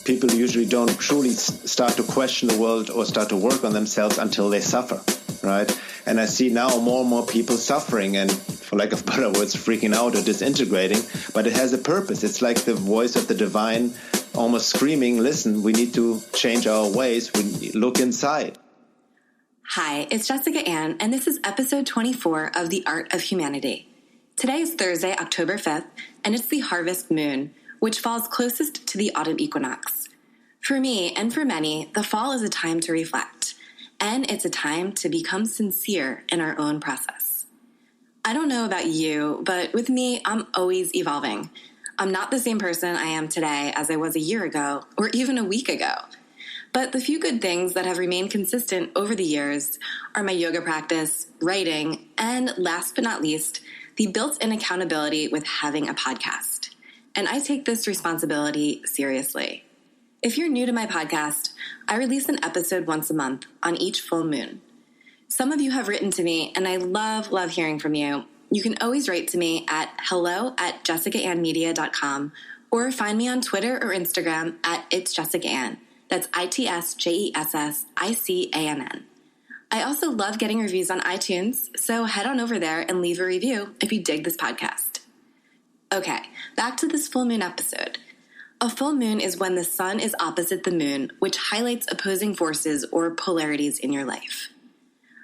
people usually don't truly start to question the world or start to work on themselves until they suffer, right? And I see now more and more people suffering and, for lack of better words, freaking out or disintegrating. But it has a purpose. It's like the voice of the divine almost screaming, listen, we need to change our ways. We look inside. Hi, it's Jessica Ann, and this is episode 24 of The Art of Humanity. Today is Thursday, October 5th, and it's the harvest moon, which falls closest to the autumn equinox. For me, and for many, the fall is a time to reflect, and it's a time to become sincere in our own process. I don't know about you, but with me, I'm always evolving. I'm not the same person I am today as I was a year ago, or even a week ago. But the few good things that have remained consistent over the years are my yoga practice, writing, and last but not least, the built-in accountability with having a podcast. And I take this responsibility seriously. If you're new to my podcast, I release an episode once a month on each full moon. Some of you have written to me, and I love hearing from you. You can always write to me at hello@jessicaannmedia.com or find me on Twitter or Instagram at itsjessicaann. That's ITSJESSICANN. I also love getting reviews on iTunes, so head on over there and leave a review if you dig this podcast. Okay, back to this full moon episode. A full moon is when the sun is opposite the moon, which highlights opposing forces or polarities in your life.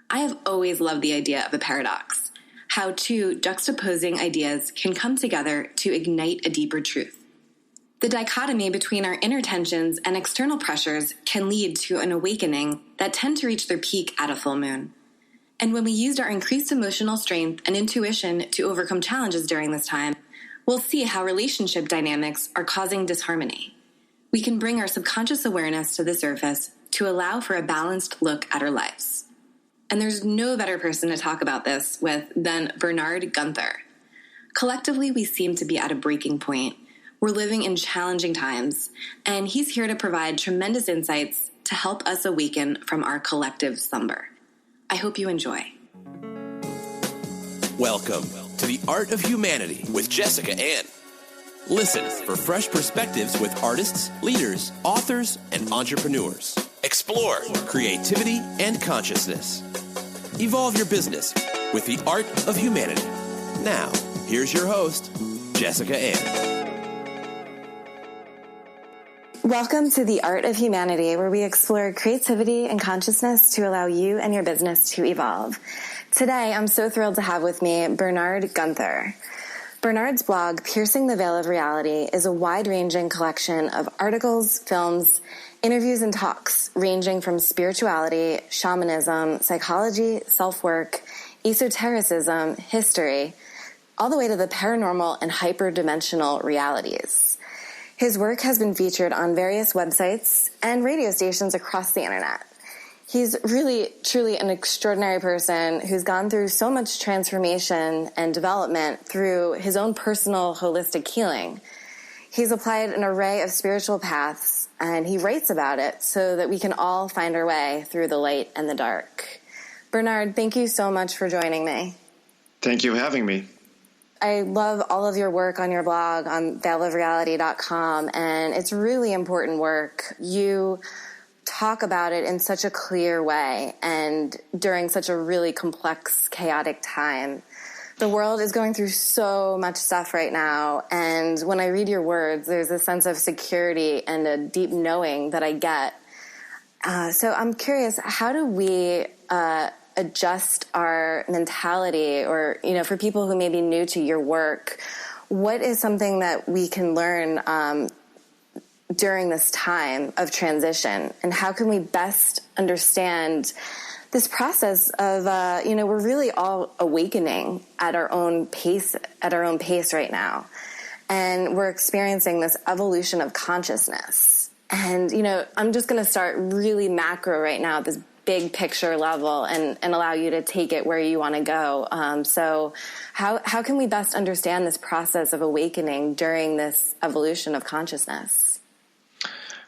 I have always loved the idea of a paradox, how two juxtaposing ideas can come together to ignite a deeper truth. The dichotomy between our inner tensions and external pressures can lead to an awakening that tend to reach their peak at a full moon. And when we used our increased emotional strength and intuition to overcome challenges during this time, we'll see how relationship dynamics are causing disharmony. We can bring our subconscious awareness to the surface to allow for a balanced look at our lives. And there's no better person to talk about this with than Bernhard Guenther. Collectively, we seem to be at a breaking point. We're living in challenging times, and he's here to provide tremendous insights to help us awaken from our collective slumber. I hope you enjoy. Welcome to The Art of Humanity with Jessica Ann. Listen for fresh perspectives with artists, leaders, authors, and entrepreneurs. Explore creativity and consciousness. Evolve your business with The Art of Humanity. Now, here's your host, Jessica Ann. Welcome to The Art of Humanity, where we explore creativity and consciousness to allow you and your business to evolve. Today, I'm so thrilled to have with me Bernhard Guenther. Bernhard's blog, Piercing the Veil of Reality, is a wide-ranging collection of articles, films, interviews, and talks ranging from spirituality, shamanism, psychology, self-work, esotericism, history, all the way to the paranormal and hyperdimensional realities. His work has been featured on various websites and radio stations across the internet. He's really, truly an extraordinary person who's gone through so much transformation and development through his own personal holistic healing. He's applied an array of spiritual paths, and he writes about it so that we can all find our way through the light and the dark. Bernhard, thank you so much for joining me. Thank you for having me. I love all of your work on your blog on veilofreality.com, and it's really important work. You talk about it in such a clear way and during such a really complex, chaotic time. The world is going through so much stuff right now, and when I read your words, there's a sense of security and a deep knowing that I get. So I'm curious, how do we adjust our mentality, or, for people who may be new to your work, what is something that we can learn during this time of transition, and how can we best understand this process of, we're really all awakening at our own pace right now, and we're experiencing this evolution of consciousness. And, I'm just going to start really macro right now at this big picture level and allow you to take it where you want to go. So how can we best understand this process of awakening during this evolution of consciousness?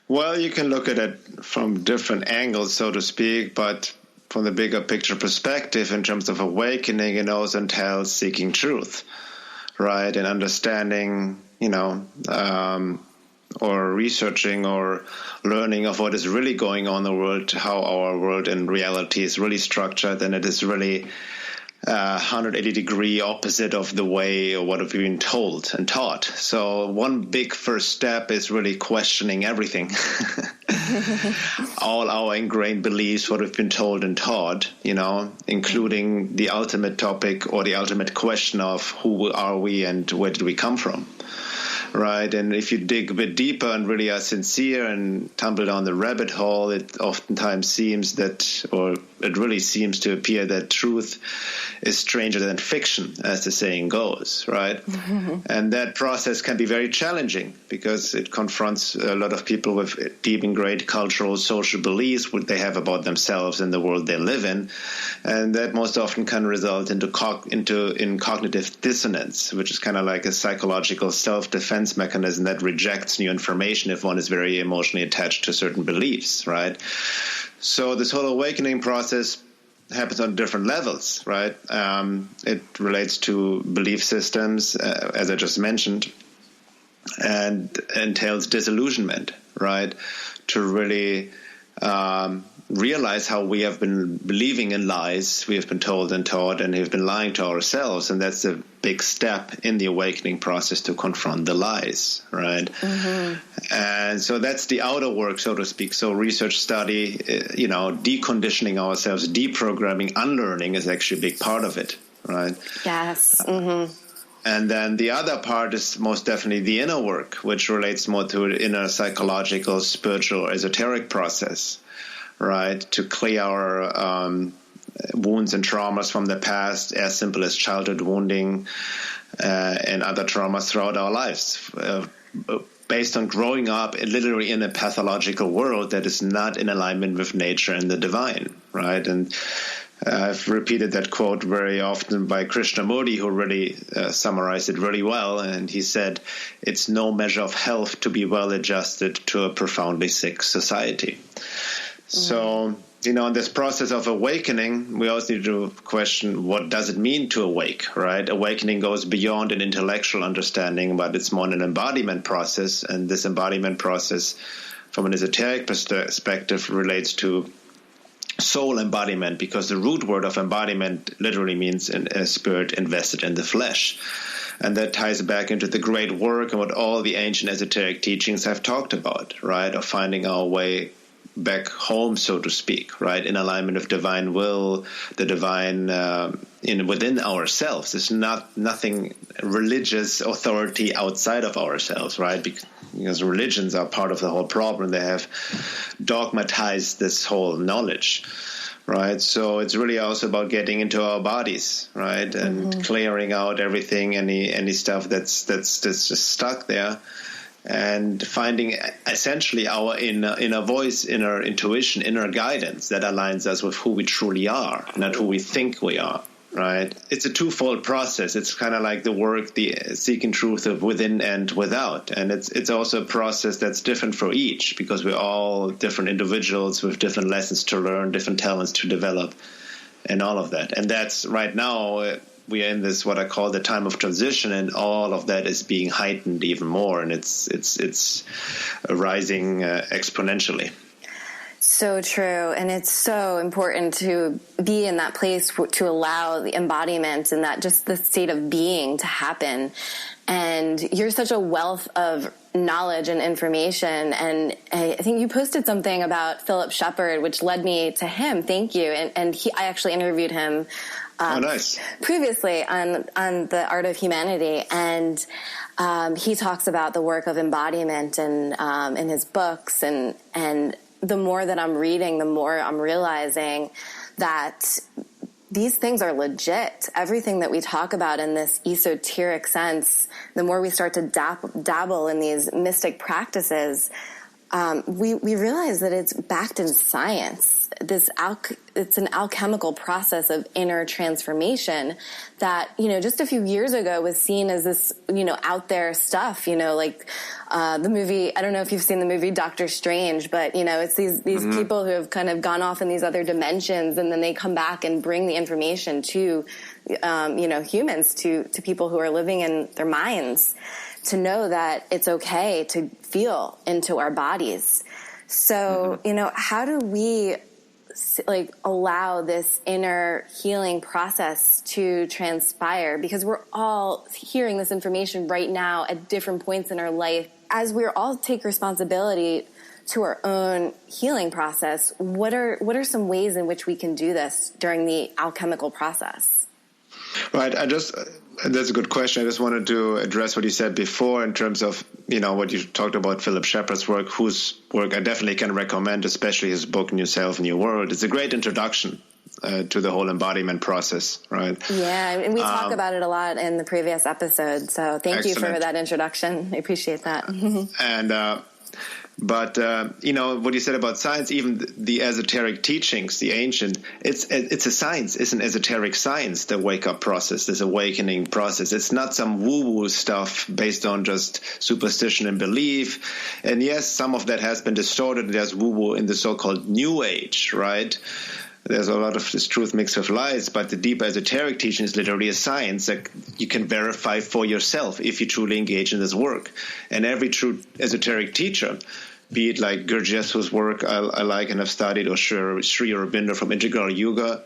Well, you can look at it from different angles, so to speak, but from the bigger picture perspective, in terms of awakening, it also entails seeking truth, right? And understanding, or researching or learning of what is really going on in the world, how our world in reality is really structured, and it is really 180-degree opposite of the way or what we've been told and taught. So one big first step is really questioning everything. All our ingrained beliefs, what we've been told and taught, including the ultimate topic or the ultimate question of who are we and where did we come from. Right, and if you dig a bit deeper and really are sincere and tumble down the rabbit hole, it oftentimes seems that, or it really seems to appear that truth is stranger than fiction, as the saying goes, right? And that process can be very challenging because it confronts a lot of people with deep ingrained cultural, social beliefs, what they have about themselves and the world they live in, and that most often can result in cognitive dissonance, which is kind of like a psychological self-defense mechanism that rejects new information if one is very emotionally attached to certain beliefs, right? So this whole awakening process happens on different levels, right? It relates to belief systems, as I just mentioned, and entails disillusionment, right? To really realize how we have been believing in lies we have been told and taught, and have been lying to ourselves, and that's a big step in the awakening process to confront the lies, right? And so that's the outer work, so to speak. So research, study, deconditioning ourselves, deprogramming, unlearning is actually a big part of it, right? Yes. And then the other part is most definitely the inner work, which relates more to an inner psychological, spiritual, esoteric process, right? To clear our wounds and traumas from the past, as simple as childhood wounding and other traumas throughout our lives, based on growing up literally in a pathological world that is not in alignment with nature and the divine, right? And I've repeated that quote very often by Krishnamurti, who really summarized it really well. And he said, "It's no measure of health to be well adjusted to a profoundly sick society." So, in this process of awakening, we also need to question, what does it mean to awake, right? Awakening goes beyond an intellectual understanding, but it's more an embodiment process. And this embodiment process, from an esoteric perspective, relates to soul embodiment, because the root word of embodiment literally means a spirit invested in the flesh. And that ties back into the great work and what all the ancient esoteric teachings have talked about, right? Of finding our way back home, so to speak, right? In alignment with divine will, the divine within ourselves. There's nothing religious authority outside of ourselves, right? Because religions are part of the whole problem. They have dogmatized this whole knowledge, right? So it's really also about getting into our bodies, right? And clearing out everything, any stuff that's just stuck there, and finding essentially our inner voice, inner intuition, inner guidance that aligns us with who we truly are, not who we think we are, right? It's a twofold process. It's kind of like the work, the seeking truth of within and without. And it's also a process that's different for each, because we're all different individuals with different lessons to learn, different talents to develop, and all of that. And that's right now, we are in this, what I call the time of transition, and all of that is being heightened even more, and it's rising exponentially. So true. And it's so important to be in that place to allow the embodiment and that just the state of being to happen. And you're such a wealth of knowledge and information. And I think you posted something about Philip Shepard, which led me to him. Thank you. And I actually interviewed him nice. Previously on The Art of Humanity. And he talks about the work of embodiment and in his books. And the more that I'm reading, the more I'm realizing that these things are legit. Everything that we talk about in this esoteric sense, the more we start to dabble in these mystic practices, we realize that it's backed in science. It's an alchemical process of inner transformation that, just a few years ago was seen as this, out there stuff, like the movie, I don't know if you've seen the movie Doctor Strange, but, it's these people who have kind of gone off in these other dimensions, and then they come back and bring the information to, humans to people who are living in their minds, to know that it's okay to feel into our bodies. So, how do we allow this inner healing process to transpire? Because we're all hearing this information right now at different points in our life. As we all take responsibility to our own healing process, what are some ways in which we can do this during the alchemical process? Right. That's a good question. I just wanted to address what you said before in terms of, what you talked about Philip Shepard's work, whose work I definitely can recommend, especially his book, New Self, New World. It's a great introduction to the whole embodiment process, right? Yeah, and we talk about it a lot in the previous episode. So thank you for that introduction. I appreciate that. And But what you said about science, even the esoteric teachings, the ancient, it's a science. It's an esoteric science, the wake-up process, this awakening process. It's not some woo-woo stuff based on just superstition and belief. And yes, some of that has been distorted. There's woo-woo in the so-called New Age, right? There's a lot of this truth mixed with lies, but the deep esoteric teaching is literally a science that you can verify for yourself if you truly engage in this work. And every true esoteric teacher, be it like Gurdjieff, whose work I like and have studied, or Sri Aurobindo from Integral Yoga,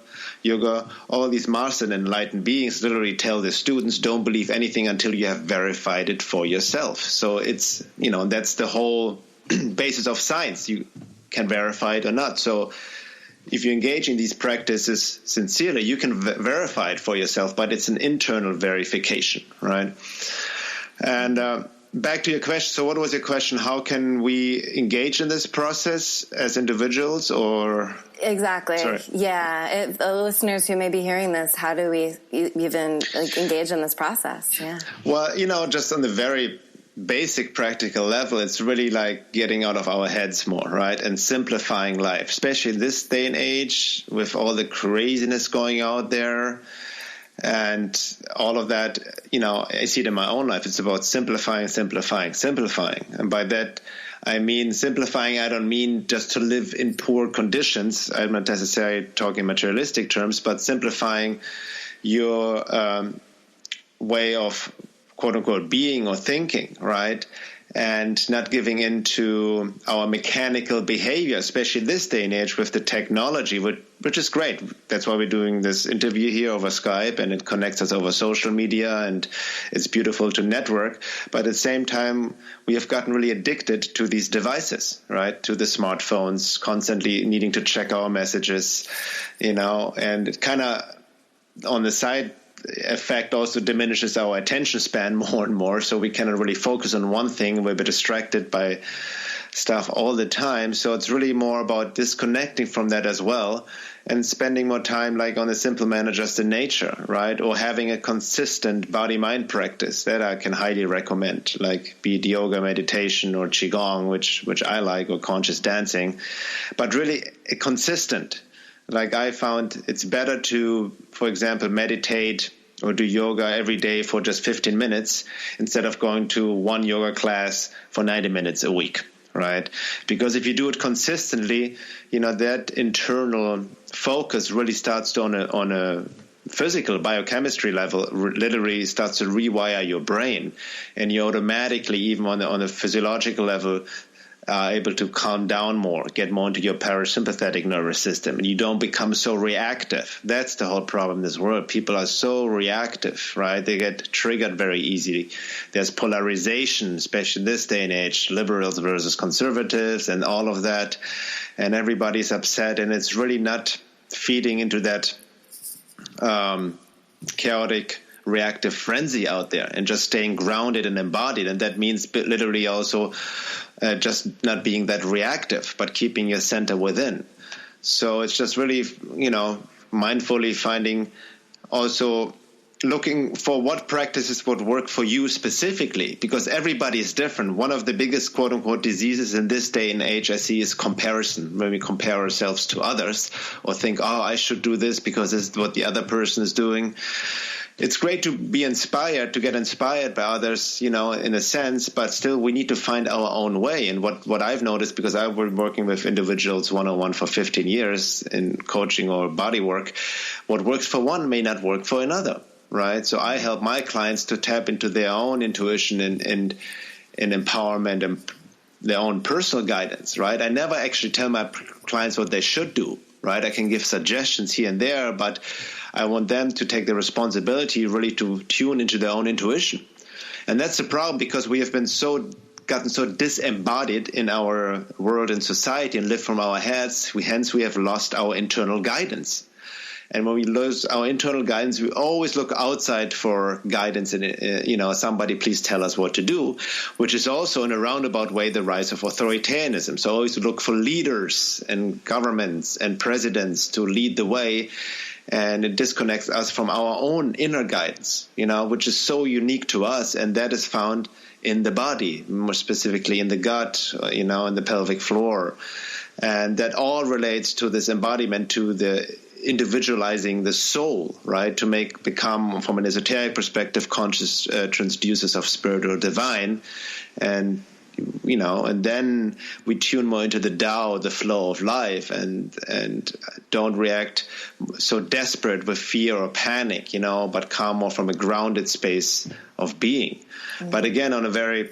all these mastered and enlightened beings literally tell their students, don't believe anything until you have verified it for yourself. So it's, that's the whole basis of science. You can verify it or not. So if you engage in these practices sincerely, you can verify it for yourself, but it's an internal verification, right? And back to your question. So what was your question? How can we engage in this process as individuals or? Exactly. Sorry. Yeah. The listeners who may be hearing this, how do we even engage in this process? Yeah. Well, just on the very basic practical level, it's really like getting out of our heads more, right? And simplifying life, especially in this day and age with all the craziness going out there and all of that. I see it in my own life. It's about simplifying. And by that, I mean simplifying. I don't mean just to live in poor conditions. I'm not necessarily talking materialistic terms, but simplifying your way of quote-unquote being or thinking, right? And not giving into our mechanical behavior, especially this day and age with the technology, which is great. That's why we're doing this interview here over Skype, and it connects us over social media, and it's beautiful to network. But at the same time, we have gotten really addicted to these devices, right? To the smartphones, constantly needing to check our messages, and it kind of on the side effect also diminishes our attention span more and more, so we cannot really focus on one thing. We're a bit distracted by stuff all the time, so it's really more about disconnecting from that as well and spending more time like on a simple manner just in nature, right? Or having a consistent body-mind practice that I can highly recommend, like be it yoga, meditation, or qigong, which I like, or conscious dancing, but really consistent. Like I found it's better to, for example, meditate or do yoga every day for just 15 minutes instead of going to one yoga class for 90 minutes a week, right? Because if you do it consistently, that internal focus really starts to, on a physical biochemistry level, literally starts to rewire your brain. And you automatically, even on a physiological level, are able to calm down more, get more into your parasympathetic nervous system, and you don't become so reactive. That's the whole problem in this world. People are so reactive, right? They get triggered very easily. There's polarization, especially in this day and age, liberals versus conservatives and all of that, and everybody's upset, and it's really not feeding into that chaotic reactive frenzy out there, and just staying grounded and embodied. And that means literally also just not being that reactive, but keeping your center within. So it's just really, mindfully finding, also looking for what practices would work for you specifically, because everybody is different. One of the biggest quote-unquote diseases in this day and age I see is comparison, when we compare ourselves to others or think, I should do this because this is what the other person is doing. it's great to be inspired, to get inspired by others, in a sense, but still we need to find our own way. And what I've noticed, because I've been working with individuals one-on-one for 15 years in coaching or body work, what works for one may not work for another, right? So I help my clients to tap into their own intuition and empowerment and their own personal guidance, right? I never actually tell my clients what they should do, right? I can give suggestions here and there, but I want them to take the responsibility really to tune into their own intuition. And that's the problem, because we have been gotten so disembodied in our world and society and live from our heads. Hence we have lost our internal guidance. And when we lose our internal guidance, we always look outside for guidance and, somebody please tell us what to do, which is also in a roundabout way the rise of authoritarianism. So always look for leaders and governments and presidents to lead the way. And it disconnects us from our own inner guidance, which is so unique to us. And that is found in the body, more specifically in the gut, in the pelvic floor. And that all relates to this embodiment, to the individualizing the soul, right? To become, from an esoteric perspective, conscious transducers of spirit or divine. And then we tune more into the Tao, the flow of life, and don't react so desperate with fear or panic, but come more from a grounded space of being. Mm-hmm. But again, on a very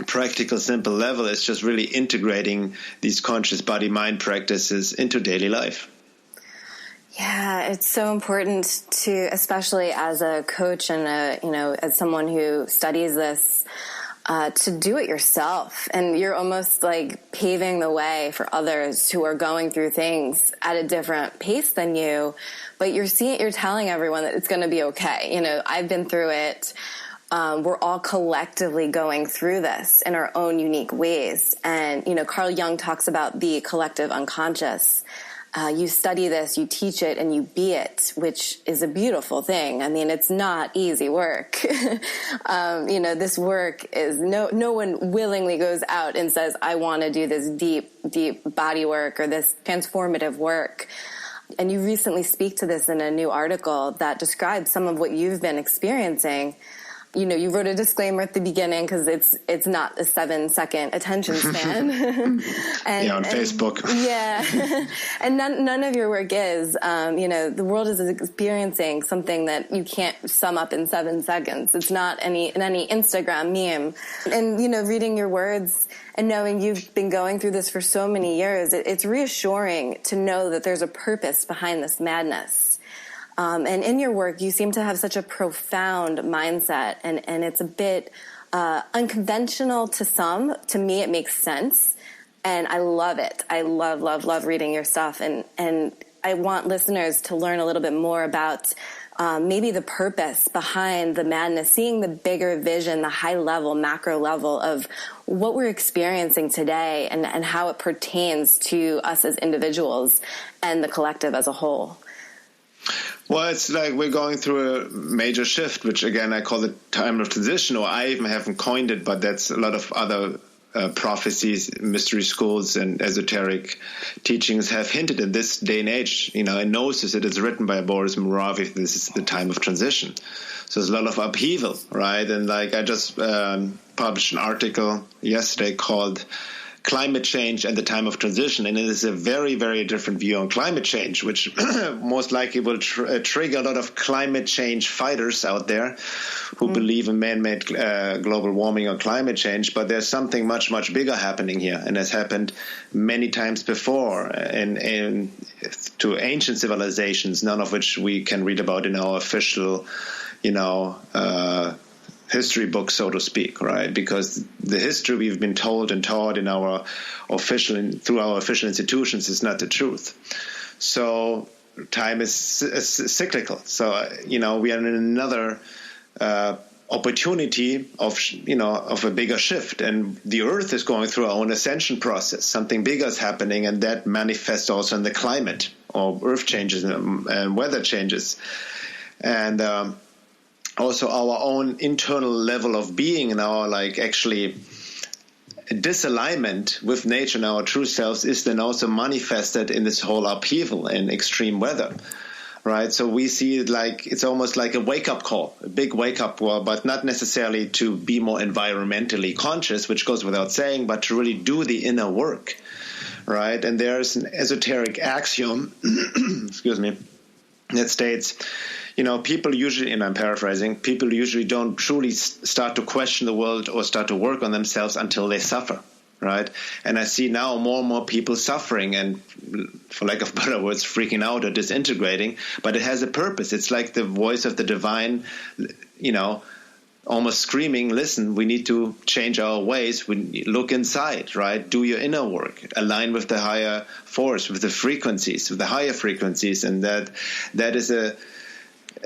practical, simple level, it's just really integrating these conscious body-mind practices into daily life. Yeah, it's so important to, especially as a coach and as someone who studies this, to do it yourself. And you're almost like paving the way for others who are going through things at a different pace than you. But you're telling everyone that it's going to be okay. I've been through it. We're all collectively going through this in our own unique ways. And, Carl Jung talks about the collective unconscious. You study this, you teach it, and you be it, which is a beautiful thing. I mean, it's not easy work. This work is no one willingly goes out and says, I want to do this deep, deep body work or this transformative work. And you recently speak to this in a new article that describes some of what you've been experiencing. You wrote a disclaimer at the beginning because it's not a 7-second attention span. On Facebook. Yeah. And none of your work is. The world is experiencing something that you can't sum up in 7 seconds. It's not any Instagram meme. And, reading your words and knowing you've been going through this for so many years, it's reassuring to know that there's a purpose behind this madness. And in your work, you seem to have such a profound mindset, and it's a bit unconventional to some. To me, it makes sense, and I love it. I love reading your stuff, and I want listeners to learn a little bit more about maybe the purpose behind the madness, seeing the bigger vision, the high level, macro level of what we're experiencing today and how it pertains to us as individuals and the collective as a whole. Well, it's like we're going through a major shift, which again I call the time of transition, or I even haven't coined it, but that's a lot of other prophecies, mystery schools, and esoteric teachings have hinted in this day and age. In Gnosis, it is written by Boris Moraviev, this is the time of transition. So there's a lot of upheaval, right? And I just published an article yesterday called Climate Change and the Time of Transition, and it is a very, very different view on climate change, which most likely will trigger a lot of climate change fighters out there who believe in man-made global warming or climate change. But there's something much, much bigger happening here, and has happened many times before to ancient civilizations, none of which we can read about in our official, history book, so to speak, right? Because the history we've been told and taught in our through our official institutions is not the truth. So time is cyclical. So we are in another opportunity of a bigger shift, and the Earth is going through our own ascension process. Something bigger is happening, and that manifests also in the climate or Earth changes and weather changes, and also our own internal level of being and our actually disalignment with nature and our true selves is then also manifested in this whole upheaval and extreme weather. right? So we see it like it's almost like a wake-up call, a big wake-up call, but not necessarily to be more environmentally conscious, which goes without saying, but to really do the inner work, right? And there's an esoteric axiom, excuse me, that states, people usually, and I'm paraphrasing, people usually don't truly start to question the world or start to work on themselves until they suffer, right? And I see now more and more people suffering and, for lack of better words, freaking out or disintegrating, but it has a purpose. It's like the voice of the divine, almost screaming, listen, we need to change our ways. We look inside, right? Do your inner work. Align with the higher force, with the frequencies, with the higher frequencies. And that is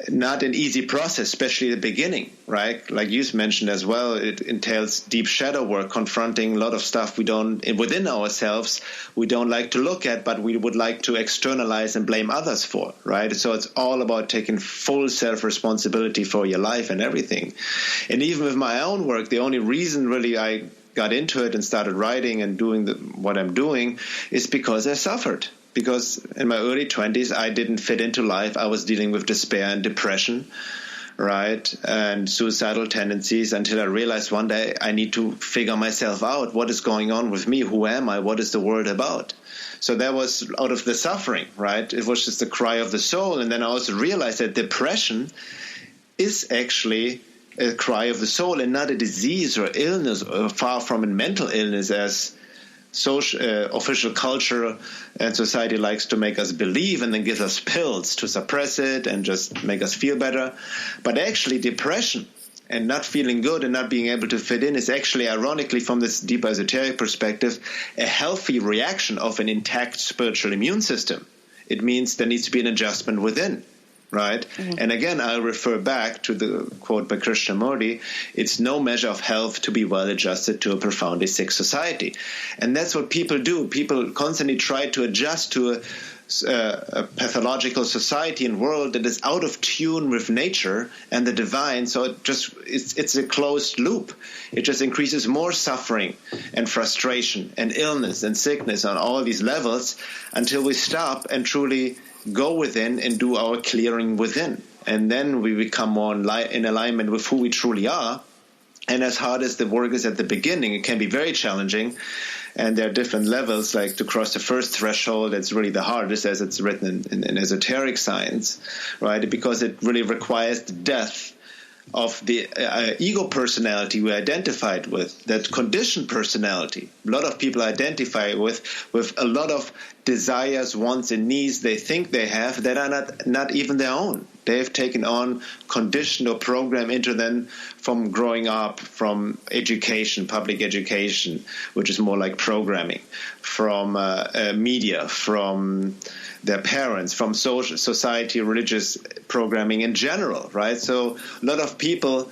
not an easy process, especially at the beginning, right? Like you mentioned as well, it entails deep shadow work, confronting a lot of stuff within ourselves, we don't like to look at, but we would like to externalize and blame others for, right? So it's all about taking full self-responsibility for your life and everything. And even with my own work, the only reason really I got into it and started writing and doing what I'm doing is because I suffered. Because in my early 20s, I didn't fit into life. I was dealing with despair and depression, right, and suicidal tendencies until I realized one day I need to figure myself out. What is going on with me? Who am I? What is the world about? So that was out of the suffering, right? It was just the cry of the soul. And then I also realized that depression is actually a cry of the soul and not a disease or illness, or far from a mental illness as social, official culture and society likes to make us believe, and then gives us pills to suppress it and just make us feel better. But actually depression and not feeling good and not being able to fit in is actually, ironically, from this deep esoteric perspective, a healthy reaction of an intact spiritual immune system. It means there needs to be an adjustment within. Right? Mm-hmm. And again, I'll refer back to the quote by Krishnamurti, it's no measure of health to be well adjusted to a profoundly sick society. And that's what people do. People constantly try to adjust to a pathological society and world that is out of tune with nature and the divine. So it's a closed loop. It just increases more suffering and frustration and illness and sickness on all these levels until we stop and truly go within and do our clearing within. And then we become more in alignment with who we truly are. And as hard as the work is at the beginning, it can be very challenging. And there are different levels, like to cross the first threshold, that's really the hardest, as it's written in esoteric science, right? Because it really requires the death of the ego personality we identified with, that conditioned personality. A lot of people identify with a lot of desires, wants, and needs they think they have that are not even their own. They've taken on conditioned or programmed into them from growing up, from education, public education, which is more like programming, from media, from their parents, from society, religious programming in general, right? So a lot of people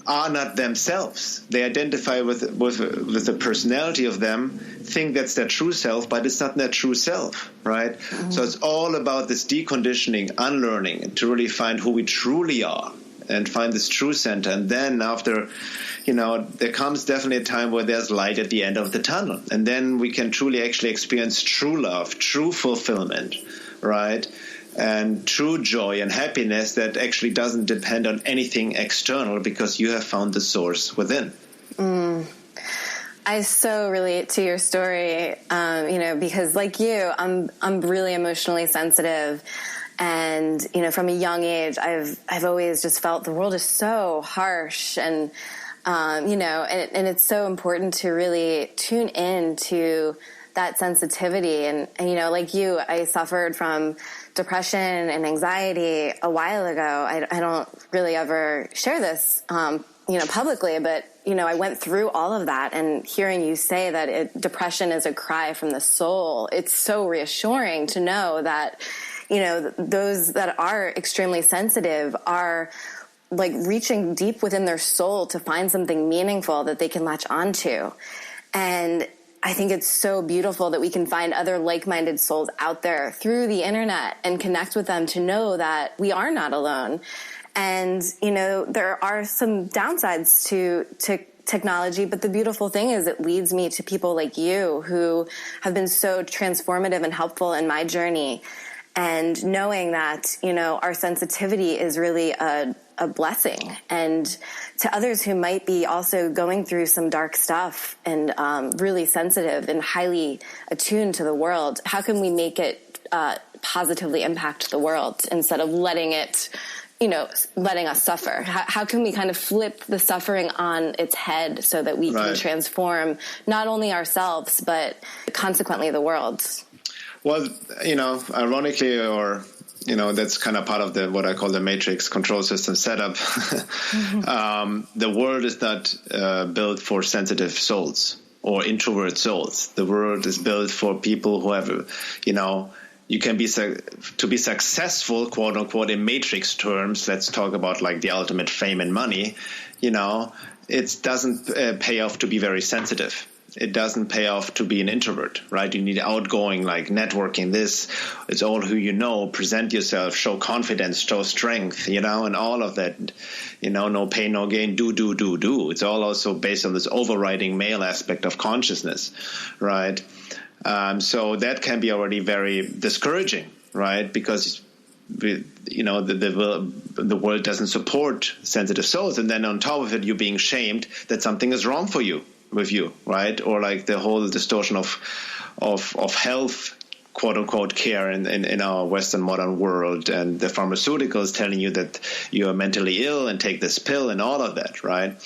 are not themselves. They identify with the personality of them, think that's their true self, but it's not their true self, right? Mm-hmm. So it's all about this deconditioning, unlearning, to really find who we truly are and find this true center. And then after, there comes definitely a time where there's light at the end of the tunnel. And then we can truly actually experience true love, true fulfillment, right? And true joy and happiness that actually doesn't depend on anything external, because you have found the source within. I so relate to your story, because like you, I'm really emotionally sensitive. And, from a young age, I've always just felt the world is so harsh and, and it's so important to really tune in to that sensitivity. And like you, I suffered from depression and anxiety a while ago. I don't really ever share this, publicly, but, I went through all of that, and hearing you say that depression is a cry from the soul, it's so reassuring to know that, those that are extremely sensitive are like reaching deep within their soul to find something meaningful that they can latch onto. And I think it's so beautiful that we can find other like-minded souls out there through the internet and connect with them to know that we are not alone. And, there are some downsides to technology, but the beautiful thing is it leads me to people like you who have been so transformative and helpful in my journey. and knowing that, our sensitivity is really a blessing. And to others who might be also going through some dark stuff and really sensitive and highly attuned to the world, how can we make it positively impact the world instead of letting it, letting us suffer? How can we kind of flip the suffering on its head so that we can transform not only ourselves, but consequently the world? Well, ironically, or, that's kind of part of what I call the matrix control system setup. The world is not built for sensitive souls or introvert souls. The world is built for people who have, you can be to be successful, quote unquote, in matrix terms. Let's talk about like the ultimate fame and money. It doesn't pay off to be very sensitive. It doesn't pay off to be an introvert, right? You need outgoing, like networking. It's all who you know. Present yourself, show confidence, show strength, and all of that. No pain, no gain. Do. It's all also based on this overriding male aspect of consciousness, right? So that can be already very discouraging, right? Because the world doesn't support sensitive souls, and then on top of it, you're being shamed that something is wrong with you, right? Or like the whole distortion of health, quote unquote, care in our Western modern world, and the pharmaceuticals telling you that you are mentally ill and take this pill and all of that, right?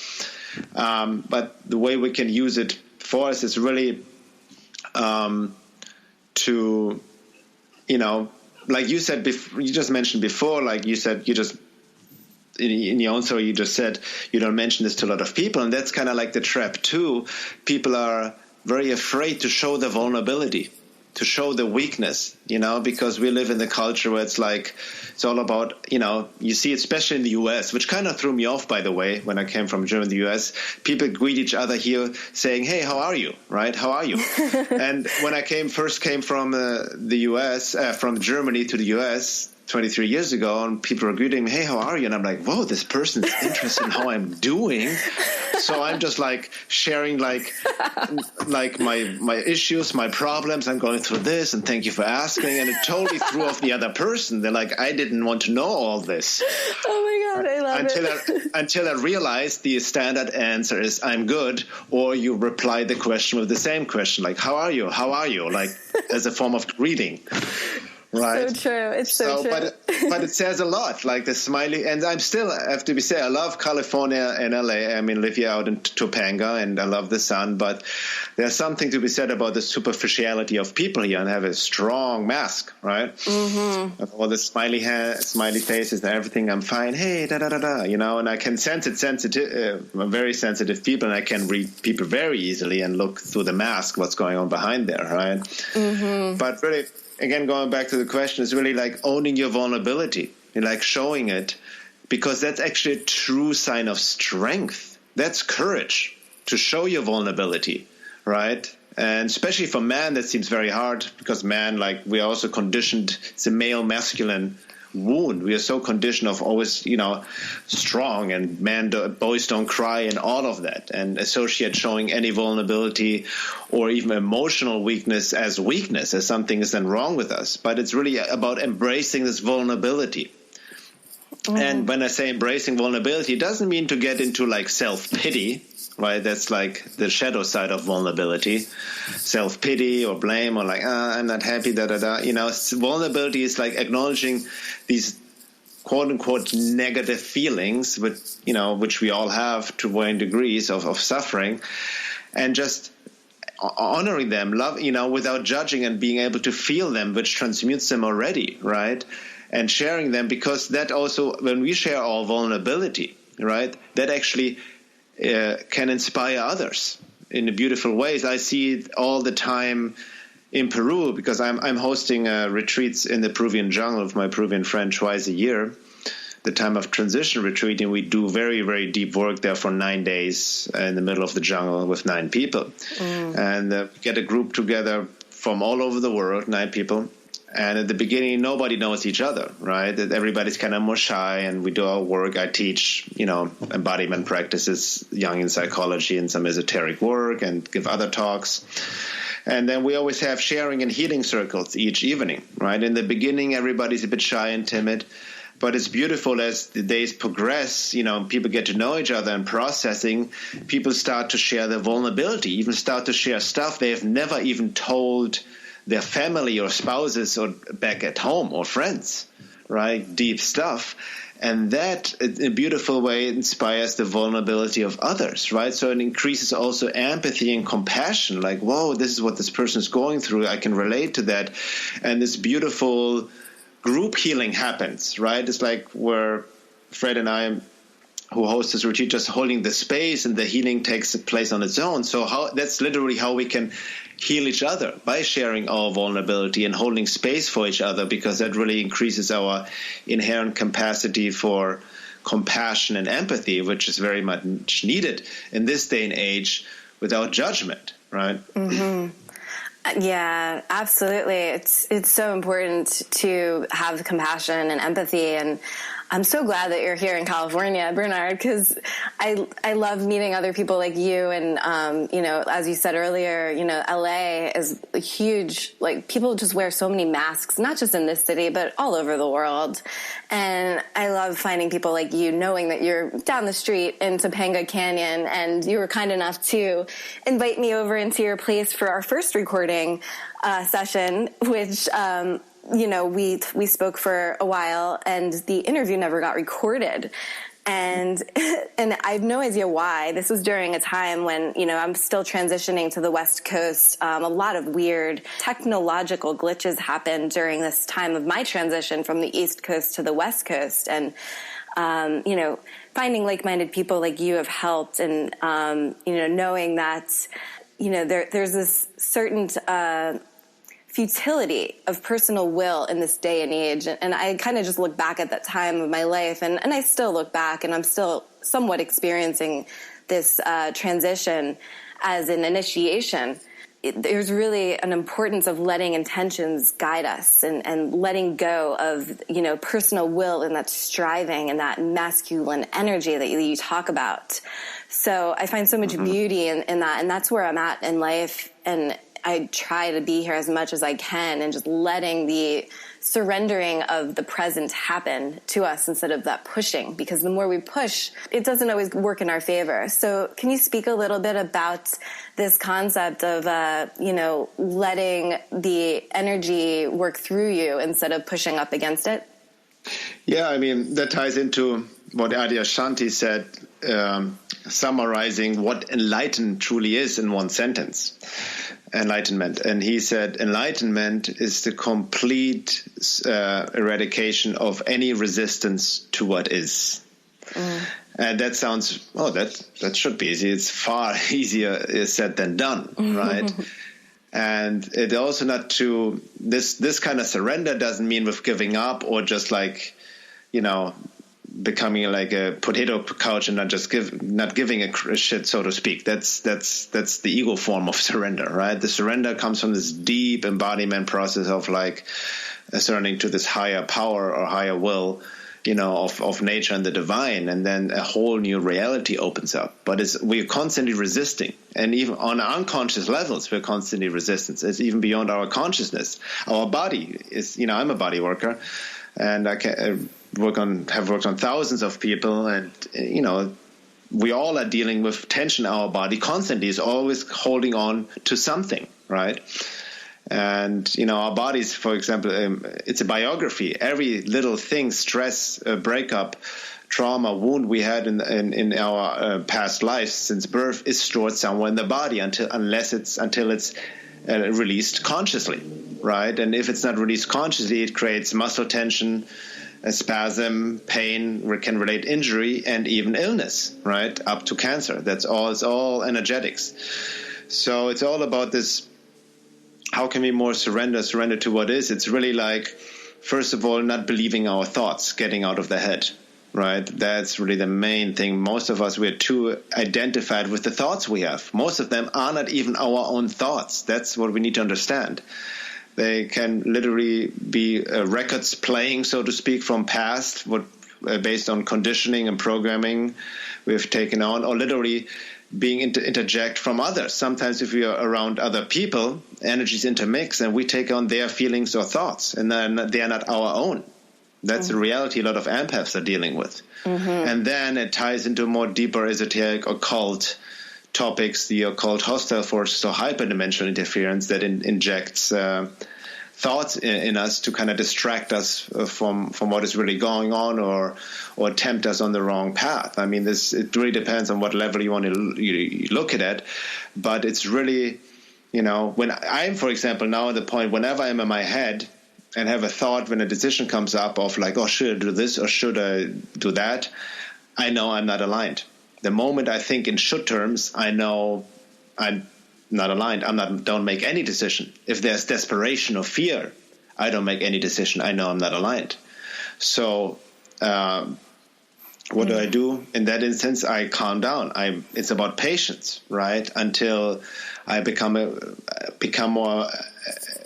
But the way we can use it for us is really to, like you said, you just mentioned before, like you said, in your own story, you just said you don't mention this to a lot of people, and that's kind of like the trap too. People are very afraid to show the vulnerability, to show the weakness, because we live in the culture where it's all about, you see, especially in the U.S., which kind of threw me off, by the way, when I came from Germany to the U.S. People greet each other here saying, "Hey, how are you?" Right? "How are you?" And when I first came from the U.S., from Germany to the U.S., 23 years ago, and people were greeting me, "Hey, how are you?" And I'm like, whoa, this person's interested in how I'm doing. So I'm just like sharing like my issues, my problems. I'm going through this, and thank you for asking. And it totally threw off the other person. They're like, I didn't want to know all this. Oh my God, I love it. Until I realized the standard answer is "I'm good," or you reply the question with the same question, like "How are you? How are you?" Like as a form of greeting. Right. So true. It's so true. But it says a lot, like the smiley. And I have to say, I love California and LA. I live here out in Topanga, and I love the sun. But there's something to be said about the superficiality of people here, and have a strong mask, right? Mm-hmm. Of all the smiley faces and everything. I'm fine. Hey, and I can sense it. I'm very sensitive people, and I can read people very easily and look through the mask what's going on behind there, right? Mm-hmm. But really, again, going back to the question, is really like owning your vulnerability and like showing it, because that's actually a true sign of strength. That's courage to show your vulnerability, right? And especially for man, that seems very hard, because man, like, we are also conditioned, it's a male masculine wound. We are so conditioned of always, strong, and boys don't cry and all of that, and associate showing any vulnerability or even emotional weakness as something is then wrong with us. But it's really about embracing this vulnerability. Mm-hmm. And when I say embracing vulnerability, it doesn't mean to get into like self-pity, right? That's like the shadow side of vulnerability, self-pity or blame, or like, I'm not happy, Vulnerability is like acknowledging these quote unquote negative feelings, which we all have to varying degrees of suffering, and just honoring them, without judging, and being able to feel them, which transmutes them already, right? And sharing them, because that also, when we share our vulnerability, right, that actually can inspire others in beautiful ways. I see it all the time in Peru, because I'm hosting retreats in the Peruvian jungle with my Peruvian friend twice a year, the time of transition retreat, and we do very, very deep work there for 9 days in the middle of the jungle with 9 people. And we get a group together from all over the world, 9 people. And at the beginning, nobody knows each other, right? Everybody's kind of more shy, and we do our work. I teach, embodiment practices, Jungian psychology, and some esoteric work, and give other talks. And then we always have sharing and healing circles each evening, right? In the beginning, everybody's a bit shy and timid. But it's beautiful as the days progress, people get to know each other and processing. People start to share their vulnerability, even start to share stuff they have never even told their family or spouses or back at home or friends, right? Deep stuff. And that, in a beautiful way, inspires the vulnerability of others, right? So it increases also empathy and compassion, like, whoa, this is what this person is going through. I can relate to that. And this beautiful group healing happens, right? It's like where Fred and I, who host this retreat, just holding the space, and the healing takes place on its own. So that's literally how we can heal each other, by sharing our vulnerability and holding space for each other, because that really increases our inherent capacity for compassion and empathy, which is very much needed in this day and age, without judgment, right? Mm-hmm. Yeah, absolutely. It's so important to have compassion and empathy, and I'm so glad that you're here in California, Bernhard, because I love meeting other people like you. And, as you said earlier, LA is a huge, people just wear so many masks, not just in this city, but all over the world. And I love finding people like you, knowing that you're down the street in Topanga Canyon, and you were kind enough to invite me over into your place for our first recording session, which, we spoke for a while, and the interview never got recorded. And I have no idea why. This was during a time when, I'm still transitioning to the West Coast. A lot of weird technological glitches happened during this time of my transition from the East Coast to the West Coast. And, finding like-minded people like you have helped, and, knowing that, there's this certain futility of personal will in this day and age. And I kind of just look back at that time of my life, and I still look back, and I'm still somewhat experiencing this transition as an initiation. There's really an importance of letting intentions guide us, and letting go of, personal will, and that striving and that masculine energy that you talk about. So I find so much beauty in that, and that's where I'm at in life. And I try to be here as much as I can, and just letting the surrendering of the present happen to us instead of that pushing, because the more we push, it doesn't always work in our favor. So can you speak a little bit about this concept of, letting the energy work through you instead of pushing up against it? Yeah, that ties into what Adyashanti said, summarizing what enlightenment truly is in one sentence. Enlightenment. And he said enlightenment is the complete eradication of any resistance to what is. And that sounds, that should be easy. It's far easier said than done, right? And it also not to, this kind of surrender doesn't mean with giving up, or just becoming like a potato couch and not giving a shit, so to speak. That's the ego form of surrender, right? The surrender comes from this deep embodiment process of surrendering to this higher power or higher will, of nature and the divine, and then a whole new reality opens up. But we're constantly resisting, and even on unconscious levels, we're constantly resisting. It's even beyond our consciousness. Our body is, I'm a body worker, and I can have worked on thousands of people, and we all are dealing with tension in our body constantly. Is always holding on to something, right? And our bodies, for example, it's a biography. Every little thing, stress, breakup, trauma, wound we had in our past lives since birth is stored somewhere in the body until it's released consciously, right? And if it's not released consciously, it creates muscle tension, a spasm, pain, can relate injury, and even illness, right? Up to cancer. It's all energetics. So it's all about this. How can we more surrender to what is? It's really first of all, not believing our thoughts, getting out of the head, right? That's really the main thing. Most of us, we're too identified with the thoughts we have. Most of them are not even our own thoughts. That's what we need to understand. They can literally be records playing, so to speak, from past, based on conditioning and programming we've taken on, or literally being interject from others. Sometimes if we are around other people, energies intermix and we take on their feelings or thoughts, and then they are not our own. That's the reality a lot of empaths are dealing with. And then it ties into more deeper esoteric occult topics, the occult hostile forces or hyperdimensional interference that injects thoughts in us to kind of distract us from what is really going on or tempt us on the wrong path. I mean, it really depends on what level you want to you look at it, but it's really, when I'm, for example, now at the point whenever I'm in my head and have a thought when a decision comes up of like, oh, should I do this or should I do that? I know I'm not aligned. The moment I think in should terms, I know I'm not aligned. Don't make any decision. If there's desperation or fear, I don't make any decision. I know I'm not aligned. So what do I do? In that instance, I calm down. It's about patience, right? Until I become more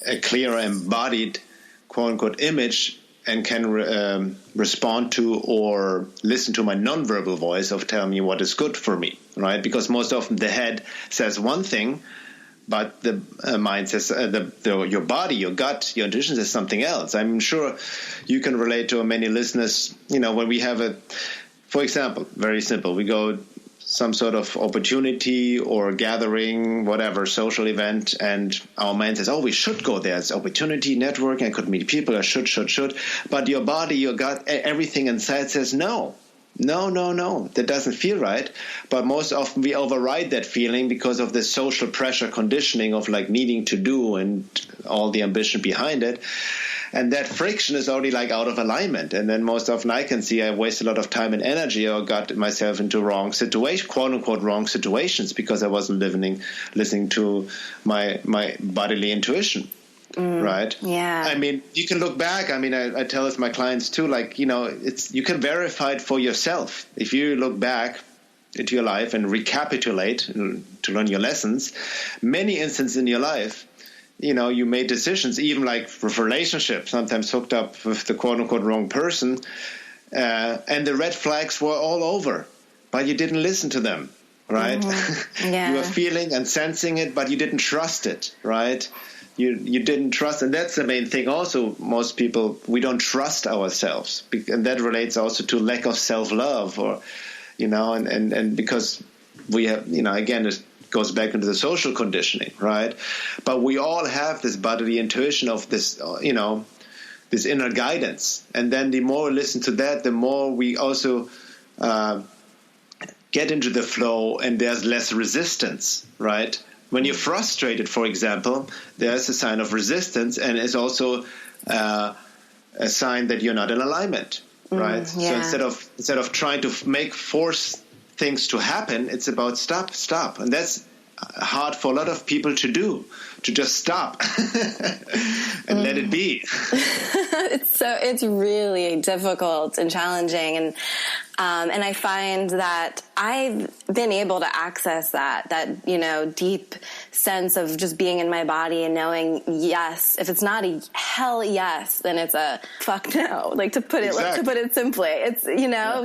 a clearer embodied, quote unquote, image and can respond to or listen to my nonverbal voice of telling me what is good for me, right? Because most often the head says one thing, but the mind says, your body, your gut, your intuition says something else. I'm sure you can relate to many listeners, when we have for example, very simple, we go some sort of opportunity or gathering, whatever, social event, and our mind says, oh, we should go there. It's opportunity, networking, I could meet people, I should. But your body, your gut, everything inside says no. No, that doesn't feel right. But most often we override that feeling because of the social pressure conditioning of like needing to do and all the ambition behind it. And that friction is already like out of alignment. And then most often I can see I waste a lot of time and energy or got myself into wrong situation, quote unquote wrong situations, because I wasn't listening to my bodily intuition. Right? Yeah. I mean, you can look back. I mean, I tell this to my clients too, like, you can verify it for yourself. If you look back into your life and recapitulate to learn your lessons, many instances in your life, you made decisions, even like with relationships, sometimes hooked up with the quote unquote wrong person, and the red flags were all over, but you didn't listen to them, right? Yeah. You were feeling and sensing it, but you didn't trust it, right? You didn't trust, and that's the main thing. Also, most people, we don't trust ourselves, and that relates also to lack of self-love, or and because we have, again, it goes back into the social conditioning, right? But we all have this bodily intuition of this, this inner guidance, and then the more we listen to that, the more we also get into the flow, and there's less resistance, right? When you're frustrated, for example, there's a sign of resistance, and it's also a sign that you're not in alignment, right? Yeah. So instead of trying to force things to happen, it's about stop, and that's hard for a lot of people to do, to just stop and let it be. It's really difficult and challenging, and I find that I've been able to access that deep sense of just being in my body and knowing yes. If it's not a hell yes, then it's a fuck no. Like to put it simply, it's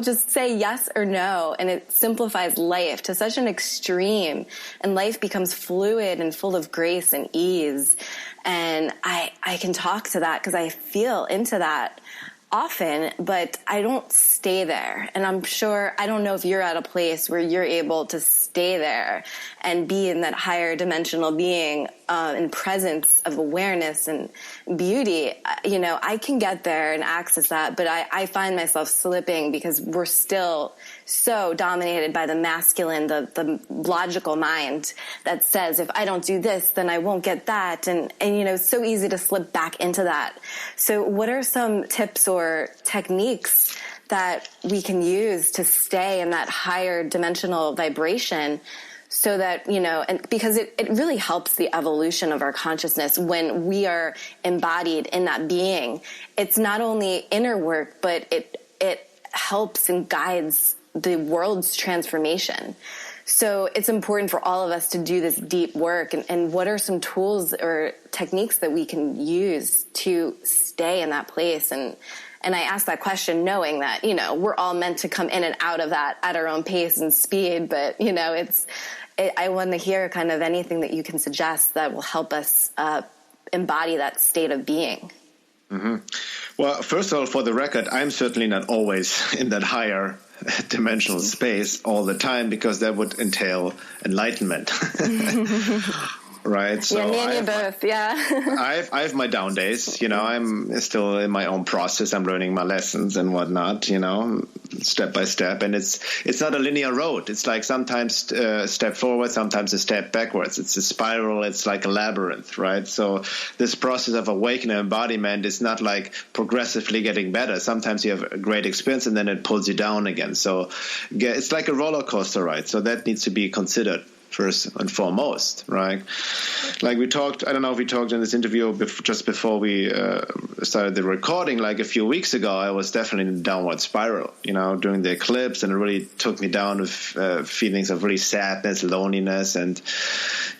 just say yes or no, and it simplifies life to such an extreme, and life becomes fluid and full of grace and ease. And I can talk to that because I feel into that often, but I don't stay there. And I'm sure, I don't know if you're at a place where you're able to stay there and be in that higher dimensional being, in presence of awareness and beauty. I can get there and access that, but I find myself slipping because we're still so dominated by the masculine, the logical mind that says, if I don't do this, then I won't get that. And it's so easy to slip back into that. So what are some tips or techniques that we can use to stay in that higher dimensional vibration, so that, and because it really helps the evolution of our consciousness when we are embodied in that being. It's not only inner work, but it helps and guides the world's transformation. So it's important for all of us to do this deep work. And what are some tools or techniques that we can use to stay in that place and And I asked that question knowing that, we're all meant to come in and out of that at our own pace and speed. But, I want to hear kind of anything that you can suggest that will help us embody that state of being. Mm-hmm. Well, first of all, for the record, I'm certainly not always in that higher dimensional space all the time, because that would entail enlightenment. Right. So me and you both. Yeah. I have my down days. I'm still in my own process. I'm learning my lessons and whatnot. Step by step, and it's not a linear road. It's like sometimes a step forward, sometimes a step backwards. It's a spiral. It's like a labyrinth, right? So this process of awakening embodiment is not like progressively getting better. Sometimes you have a great experience, and then it pulls you down again. So it's like a roller coaster ride. So that needs to be considered first and foremost, right? Like we talked, I don't know if we talked in this interview just before we started the recording, like a few weeks ago, I was definitely in a downward spiral, during the eclipse, and it really took me down with feelings of really sadness, loneliness, and,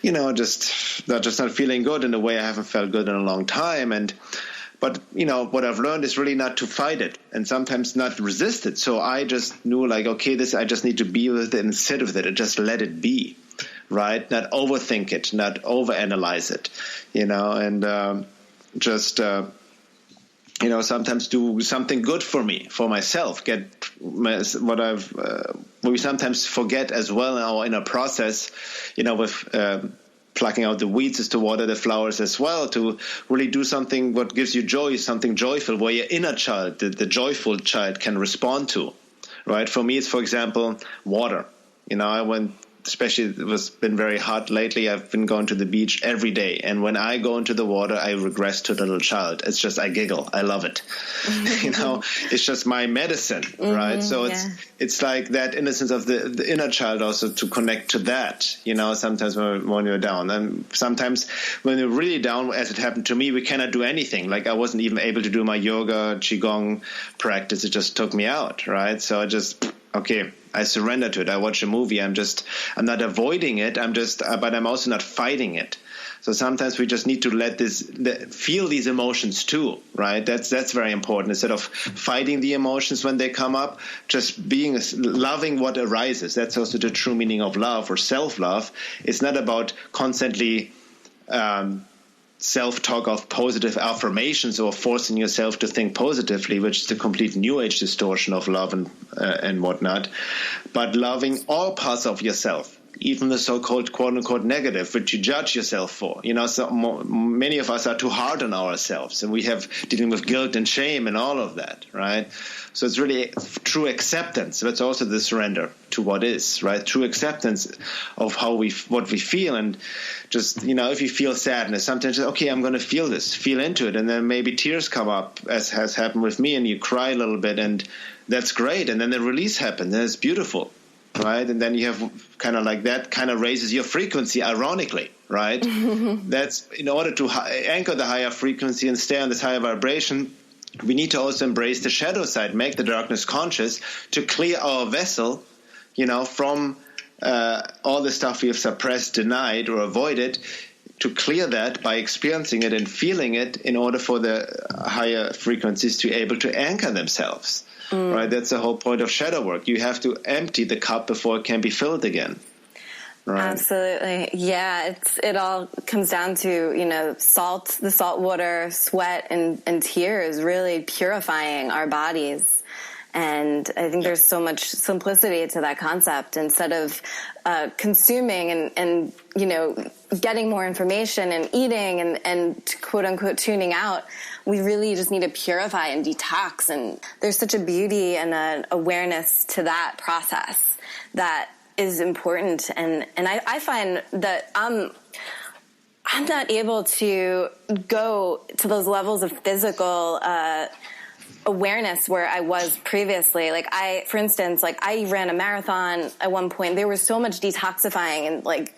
just not feeling good in a way I haven't felt good in a long time. But, what I've learned is really not to fight it and sometimes not resist it. So I just knew okay, I just need to be with it and sit with it and just let it be, right? Not overthink it, not overanalyze it, and sometimes do something good for me, for myself, we sometimes forget as well in our process, with plucking out the weeds is to water the flowers as well, to really do something what gives you joy, something joyful, where your inner child, the joyful child, can respond to, right? For me, it's, for example, water. Especially it's been very hot lately, I've been going to the beach every day. And when I go into the water, I regress to the little child. It's just, I giggle. I love it. It's just my medicine, right? So it's like that innocence of the inner child also to connect to that, sometimes when you're down. And sometimes when you're really down, as it happened to me, we cannot do anything. Like I wasn't even able to do my yoga, qigong practice. It just took me out, right? So I surrender to it. I watch a movie. I'm not avoiding it. But I'm also not fighting it. So sometimes we just need to feel these emotions too, right? That's very important. Instead of fighting the emotions when they come up, just loving what arises. That's also the true meaning of love or self-love. It's not about constantly self-talk of positive affirmations or forcing yourself to think positively, which is the complete new age distortion of love and whatnot, but loving all parts of yourself, even the so-called quote-unquote negative, which you judge yourself for. Many of us are too hard on ourselves, and we have dealing with guilt and shame and all of that, right? So it's really true acceptance. That's also the surrender to what is, right? True acceptance of what we feel. And just, if you feel sadness, sometimes, okay, I'm going to feel this, feel into it. And then maybe tears come up, as has happened with me, and you cry a little bit, and that's great. And then the release happens, and it's beautiful, right? And then you have kind of like that kind of raises your frequency, ironically, right? That's in order to anchor the higher frequency and stay on this higher vibration. We need to also embrace the shadow side, make the darkness conscious, to clear our vessel, from all the stuff we have suppressed, denied, or avoided, to clear that by experiencing it and feeling it in order for the higher frequencies to be able to anchor themselves. Right? That's the whole point of shadow work. You have to empty the cup before it can be filled again. Right. Absolutely. Yeah. It all comes down to, the salt water, sweat and tears really purifying our bodies. And I think there's so much simplicity to that concept. Instead of consuming and getting more information and eating and quote unquote tuning out, we really just need to purify and detox. And there's such a beauty and an awareness to that process that is important. And I find that I'm not able to go to those levels of physical awareness where I was previously. For instance, I ran a marathon at one point. There was so much detoxifying and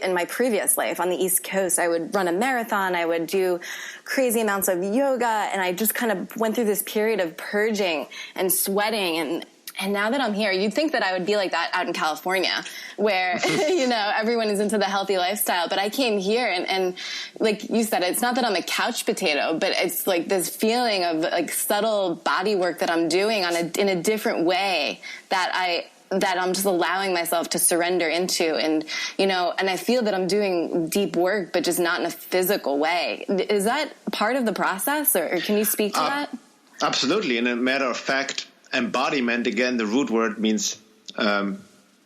in my previous life on the East Coast. I would run a marathon. I would do crazy amounts of yoga, and I just kind of went through this period of purging and sweating And now that I'm here, you'd think that I would be like that out in California, where, everyone is into the healthy lifestyle. But I came here and like you said, it's not that I'm a couch potato, but it's like this feeling of like subtle body work that I'm doing in a different way that I'm just allowing myself to surrender into. And, and I feel that I'm doing deep work, but just not in a physical way. Is that part of the process, or can you speak to that? Absolutely. And a matter of fact, embodiment, again, the root word means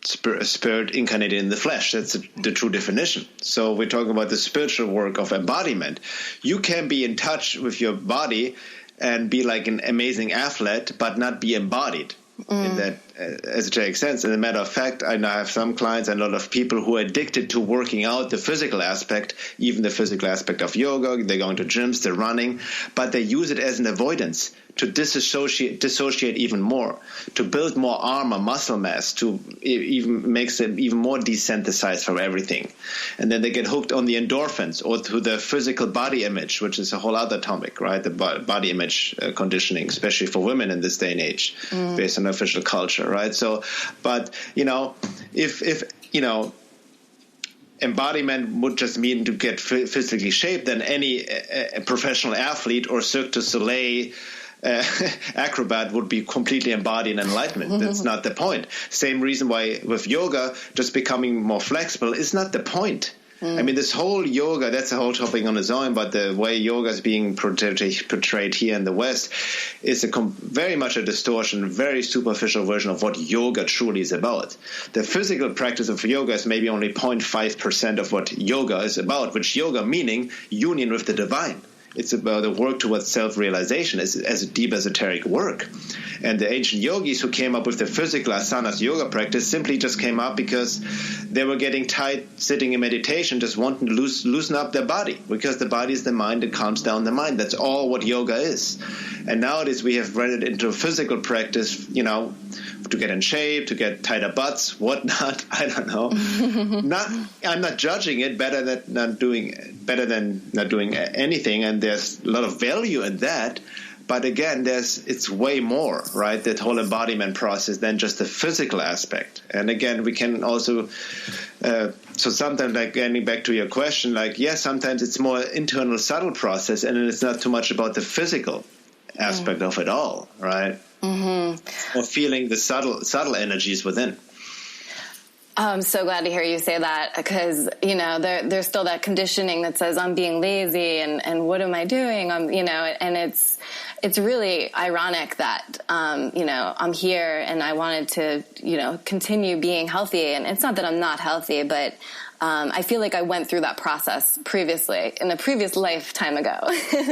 spirit incarnated in the flesh. That's the true definition. So we're talking about the spiritual work of embodiment. You can be in touch with your body and be like an amazing athlete, but not be embodied in that esoteric sense. And a matter of fact, I now have some clients and a lot of people who are addicted to working out the physical aspect, even the physical aspect of yoga. They're going to gyms, they're running, but they use it as an avoidance to dissociate even more, to build more armor, muscle mass, to even makes them even more desensitized from everything. And then they get hooked on the endorphins or to the physical body image, which is a whole other topic, right? The body image conditioning, especially for women in this day and age, based on official culture, right? So, but, if embodiment would just mean to get physically shaped, then any professional athlete or Cirque du Soleil acrobat would be completely embodied in enlightenment. That's not the point. Same reason why with yoga, just becoming more flexible is not the point. I mean, this whole yoga, that's a whole topic on its own, but the way yoga is being portrayed here in the West is very much a distortion, very superficial version of what yoga truly is about. The physical practice of yoga is maybe only 0.5% of what yoga is about, which yoga meaning union with the divine. It's about a work towards self-realization as a deep esoteric work. And the ancient yogis who came up with the physical asanas yoga practice simply just came up because they were getting tight sitting in meditation, just wanting to loosen up their body, because the body is the mind that calms down the mind. That's all what yoga is. And nowadays we have run it into a physical practice, to get in shape, to get tighter butts, whatnot. I don't know. I'm not judging it. Better than not doing anything. And there's a lot of value in that. But again, it's way more, right? That whole embodiment process than just the physical aspect. And again, we can also, so sometimes, like getting back to your question, sometimes it's more internal, subtle process, and it's not too much about the physical aspect of it all, right? Or feeling the subtle energies within. I'm so glad to hear you say that, because, there's still that conditioning that says I'm being lazy and what am I doing? And it's really ironic that, I'm here and I wanted to, continue being healthy. And it's not that I'm not healthy, but I feel like I went through that process previously in a previous lifetime ago.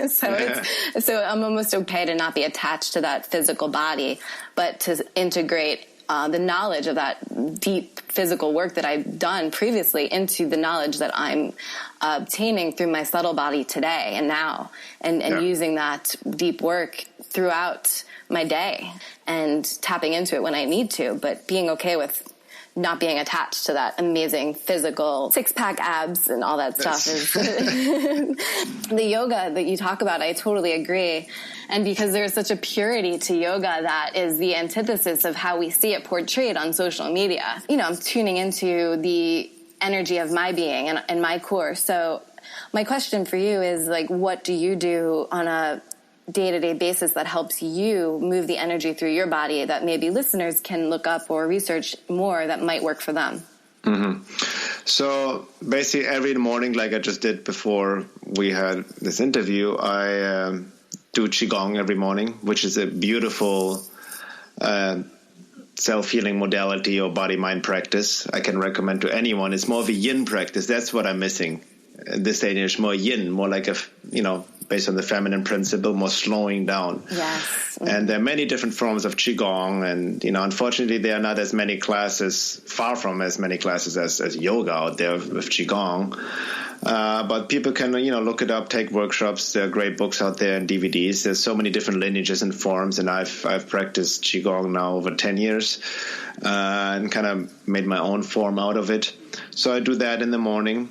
So I'm almost okay to not be attached to that physical body, but to integrate the knowledge of that deep physical work that I've done previously into the knowledge that I'm obtaining through my subtle body today and now, and using that deep work throughout my day and tapping into it when I need to, but being okay with not being attached to that amazing physical six-pack abs and all that stuff. The yoga that you talk about, I totally agree. And because there's such a purity to yoga that is the antithesis of how we see it portrayed on social media. I'm tuning into the energy of my being and my core. So my question for you is, what do you do on a day-to-day basis that helps you move the energy through your body that maybe listeners can look up or research more that might work for them? So basically every morning, like I just did before we had this interview, I do Qigong every morning, which is a beautiful self-healing modality or body-mind practice I can recommend to anyone. It's more of a yin practice. That's what I'm missing. This day and age, more yin, more like based on the feminine principle, more slowing down. Yes. And there are many different forms of Qigong, and unfortunately there are not as many classes, far from as many classes as yoga out there with Qigong. But people can, look it up, take workshops. There are great books out there and DVDs. There's so many different lineages and forms, and I've practiced Qigong now over 10 years and kind of made my own form out of it. So I do that in the morning.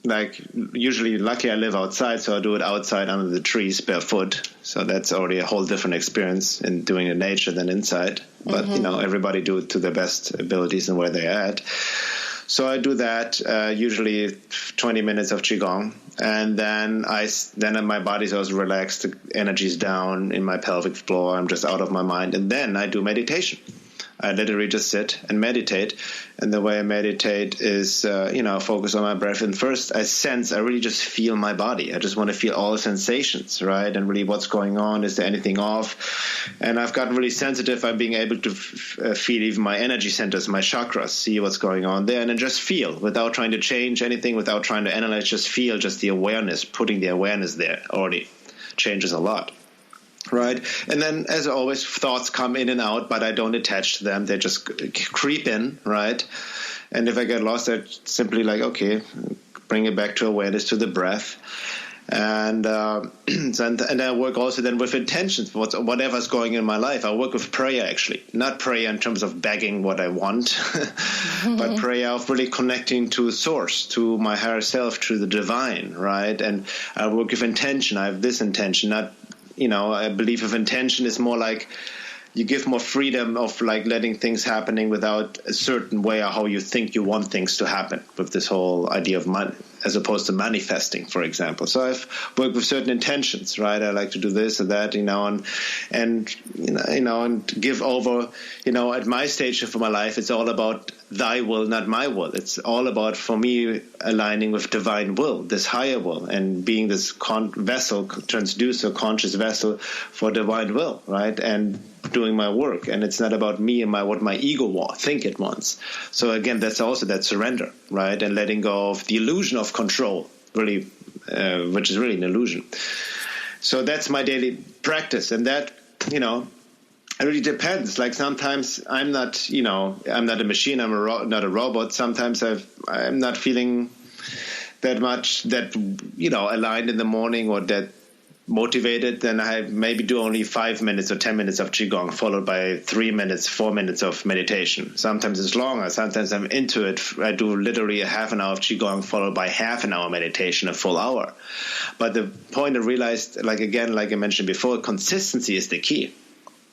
like usually, lucky I live outside, so I do it outside under the trees barefoot. So that's already a whole different experience in doing it in nature than inside. But, everybody do it to their best abilities and where they're at. So I do that, usually 20 minutes of Qigong. And then my body's also relaxed, the energy's down in my pelvic floor, I'm just out of my mind. And then I do meditation. I literally just sit and meditate. And the way I meditate is, focus on my breath. And first I really just feel my body. I just want to feel all the sensations, right? And really what's going on. Is there anything off? And I've gotten really sensitive. I'm being able to feel even my energy centers, my chakras, see what's going on there. And then just feel without trying to change anything, without trying to analyze, just feel, just the awareness, putting the awareness there already changes a lot. Right. And then, as always, thoughts come in and out, but I don't attach to them. They just creep in. Right. And if I get lost, I simply bring it back to awareness, to the breath. And I work also then with intentions, whatever's going in my life. I work with prayer, actually. Not prayer in terms of begging what I want, but prayer of really connecting to source, to my higher self, to the divine. Right. And I work with intention. I have this intention, not. I believe of intention is more like you give more freedom of letting things happening without a certain way of how you think you want things to happen, with this whole idea of money, as opposed to manifesting, for example. So I've worked with certain intentions, right? I like to do this or that, and give over, at my stage of my life, it's all about thy will, not my will. It's all about, for me, aligning with divine will, this higher will, and being this vessel, transducer, conscious vessel for divine will, right? And doing my work. And it's not about me and what my ego think it wants. So again, that's also that surrender, right? And letting go of the illusion of control, really, which is really an illusion. So that's my daily practice. And that, it really depends. Like sometimes I'm not a machine. I'm not a robot. Sometimes I'm not feeling that much aligned in the morning or that motivated. Then I maybe do only 5 minutes or 10 minutes of Qigong, followed by 3 minutes, 4 minutes of meditation. Sometimes it's longer. Sometimes I'm into it. I do literally a half an hour of Qigong, followed by half an hour meditation, a full hour. But the point I realized, like I mentioned before, consistency is the key.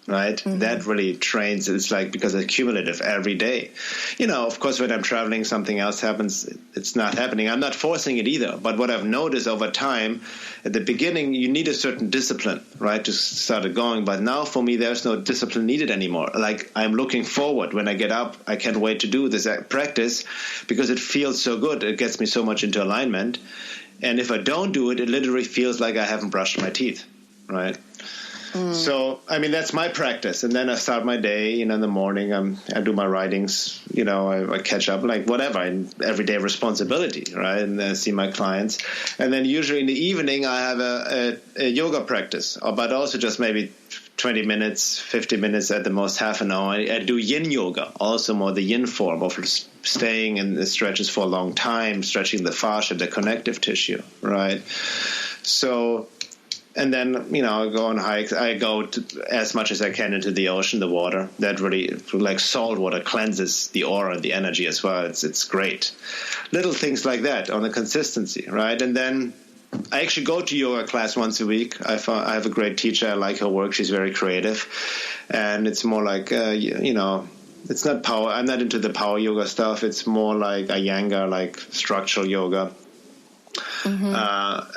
Right? Mm-hmm. That really trains. It's because it's cumulative every day. Of course, when I'm traveling, something else happens. It's not happening. I'm not forcing it either. But what I've noticed over time, at the beginning, you need a certain discipline, right, to start it going. But now for me, there's no discipline needed anymore. I'm looking forward. When I get up, I can't wait to do this practice because it feels so good. It gets me so much into alignment. And if I don't do it, it literally feels like I haven't brushed my teeth, right? So, that's my practice. And then I start my day, in the morning, I do my writings, I catch up, whatever, everyday responsibility, right? And then I see my clients. And then usually in the evening, I have a yoga practice, but also just maybe 20 minutes, 50 minutes at the most, half an hour. I do yin yoga, also more the yin form of staying in the stretches for a long time, stretching the fascia, the connective tissue, right? So... And then, I go on hikes. I go as much as I can into the ocean, the water. That really, salt water, cleanses the aura, the energy as well. It's great. Little things like that on the consistency, right? And then I actually go to yoga class once a week. I have a great teacher. I like her work. She's very creative. And it's more it's not power. I'm not into the power yoga stuff. It's more like Iyengar, structural yoga. Mm-hmm.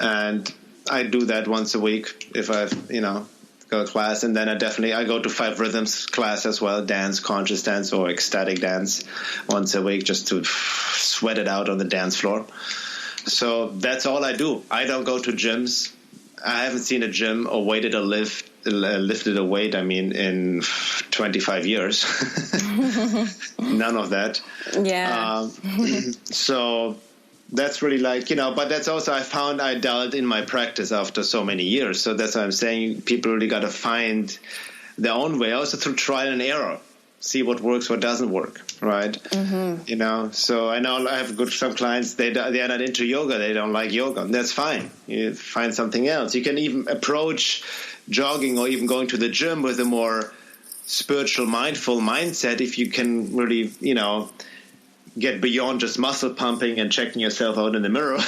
And I do that once a week if I, go to class. And then I go to 5 rhythms class as well, dance, conscious dance or ecstatic dance once a week, just to sweat it out on the dance floor. So that's all I do. I don't go to gyms. I haven't seen a gym or lifted a weight, in 25 years. None of that. Yeah. So... That's really but that's also, I found I dealt in my practice after so many years. So that's why I'm saying people really got to find their own way, also through trial and error, see what works, what doesn't work, right? Mm-hmm. So I know I have some clients, they are not into yoga, they don't like yoga. That's fine. You find something else. You can even approach jogging or even going to the gym with a more spiritual, mindful mindset if you can really, get beyond just muscle pumping and checking yourself out in the mirror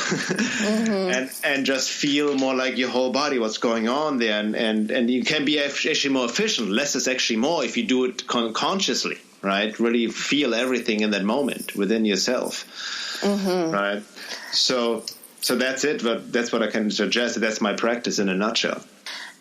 and just feel more like your whole body, what's going on there. And you can be actually more efficient. Less is actually more if you do it consciously, right? Really feel everything in that moment within yourself, right? So that's it. But that's what I can suggest. That's my practice in a nutshell.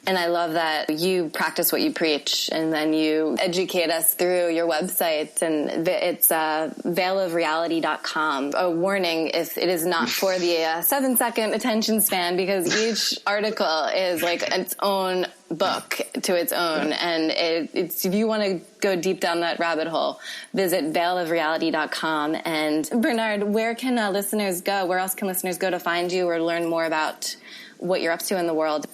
And I love that you practice what you preach, and then you educate us through your website, and it's veilofreality.com. A warning if it is not for the 7-second attention span, because each article is like its own book to its own. And it's if you want to go deep down that rabbit hole, visit veilofreality.com. And Bernhard, where can listeners go? Where else can listeners go to find you or learn more about what you're up to in the world?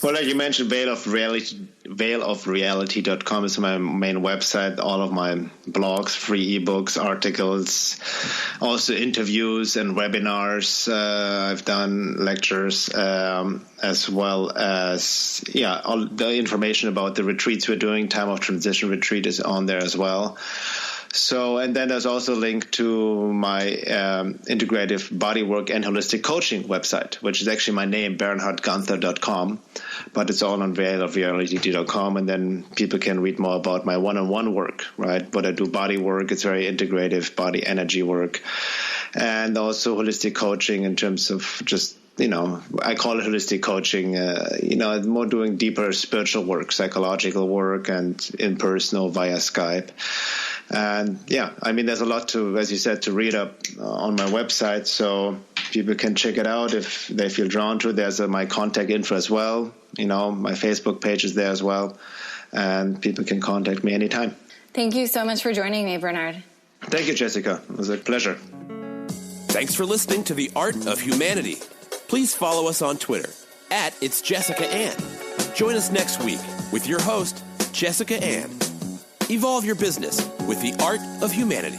Well, like you mentioned, veilofreality.com is my main website. All of my blogs, free ebooks, articles, also interviews and webinars. I've done lectures, as well as, all the information about the retreats we're doing. Time of Transition retreat is on there as well. So, and then there's also a link to my integrative bodywork and holistic coaching website, which is actually my name, bernhardguenther.com, but it's all on veilofreality.com. And then people can read more about my one-on-one work, right? But I do body work. It's very integrative body energy work, and also holistic coaching in terms of just, I call it holistic coaching, more doing deeper spiritual work, psychological work, and impersonal via Skype. And there's a lot to, as you said, to read up on my website, so people can check it out if they feel drawn to it. There's my contact info as well. My Facebook page is there as well, and people can contact me anytime. Thank you so much for joining me, Bernhard. Thank you, Jessica. It was a pleasure. Thanks for listening to The Art of Humanity. Please follow us on Twitter @It'sJessicaAnn. Join us next week with your host, Jessica Ann. Evolve your business with the art of humanity.